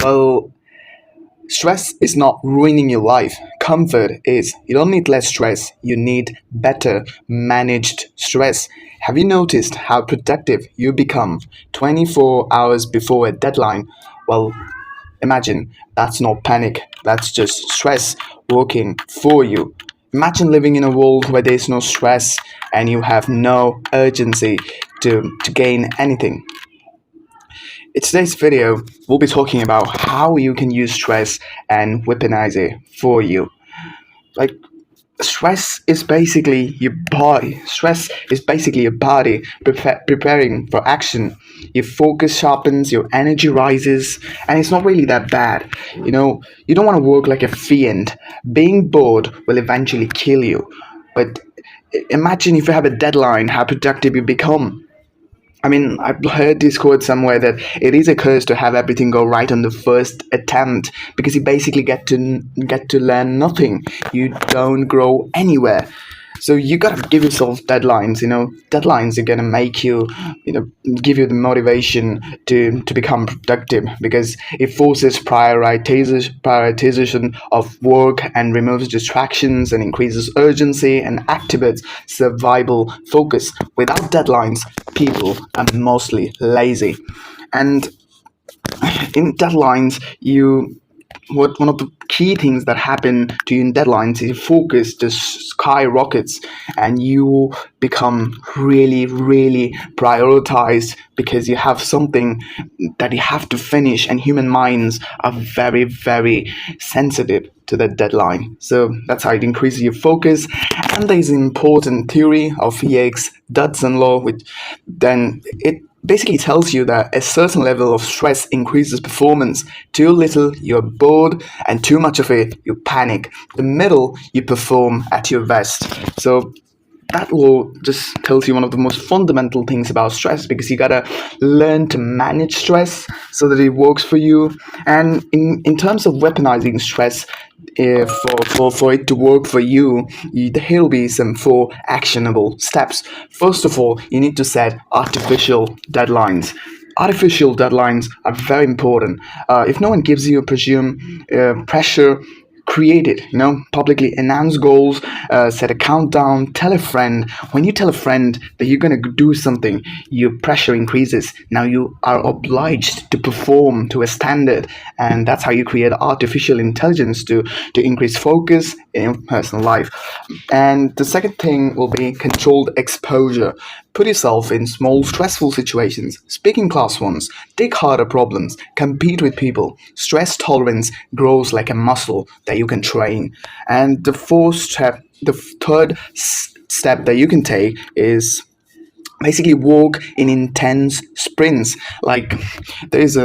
Well, stress is not ruining your life. Comfort is. You don't need less stress, you need better managed stress. Have you noticed how productive you become 24 hours before a deadline? Well, imagine that's not panic, that's just stress working for you. Imagine living in a world where there's no stress and you have no urgency to gain anything. In today's video, we'll be talking about how you can use stress and weaponize it for you. Like, stress is basically your body. Stress is basically your body preparing for action. Your focus sharpens, your energy rises, and it's not really that bad. You don't want to work like a fiend. Being bored will eventually kill you. But imagine if you have a deadline, how productive you become. I mean, I've heard this quote somewhere that it is a curse to have everything go right on the first attempt because you basically get to learn nothing. You don't grow anywhere. So you gotta give yourself deadlines. Deadlines are gonna make you, give you the motivation to become productive because it forces prioritization of work and removes distractions and increases urgency and activates survival focus. Without deadlines, people are mostly lazy, and in deadlines, one of the key things that happen to you in deadlines is focus just skyrockets and you become really, really prioritized because you have something that you have to finish, and human minds are very, very sensitive to that deadline. So that's how it increases your focus. And there's an important theory of Higgs-Dodson law, which then it basically tells you that a certain level of stress increases performance. Too little, you're bored, and too much of it, you panic. The middle, you perform at your best. So that law just tells you one of the most fundamental things about stress, because you gotta learn to manage stress so that it works for you. And in terms of weaponizing stress, for it to work for you, there will be some 4 actionable steps. First of all, you need to set artificial deadlines. Artificial deadlines are very important. If no one gives you, presume pressure, create it. Publicly announce goals, set a countdown, tell a friend. When you tell a friend that you're going to do something, your pressure increases. Now you are obliged to perform to a standard, and that's how you create artificial intelligence to increase focus in your personal life. And the second thing will be controlled exposure. Put yourself in small, stressful situations, speak in class once, take harder problems, compete with people. Stress tolerance grows like a muscle that you can train. And the third step that you can take is basically walk in intense sprints. Like there's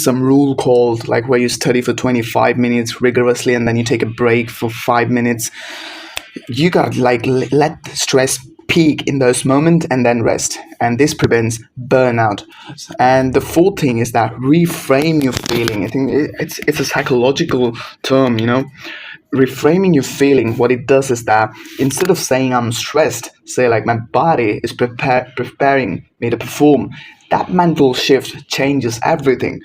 some rule called like where you study for 25 minutes rigorously and then you take a break for 5 minutes. You gotta let stress peak in those moments and then rest, and this prevents burnout. And the fourth thing is that reframe your feeling. I think it's a psychological term. Reframing your feeling, what it does is that instead of saying I'm stressed, say like my body is preparing me to perform. That mental shift changes everything.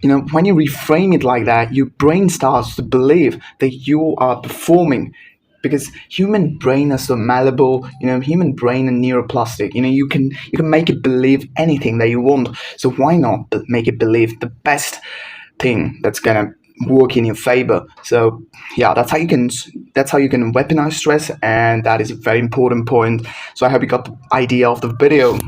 When you reframe it like that, your brain starts to believe that you are performing, because human brain is so malleable. Human brain and neuroplastic. You can make it believe anything that you want. So why not make it believe the best thing that's gonna work in your favor? So yeah, that's how you can weaponize stress, and that is a very important point. So I hope you got the idea of the video.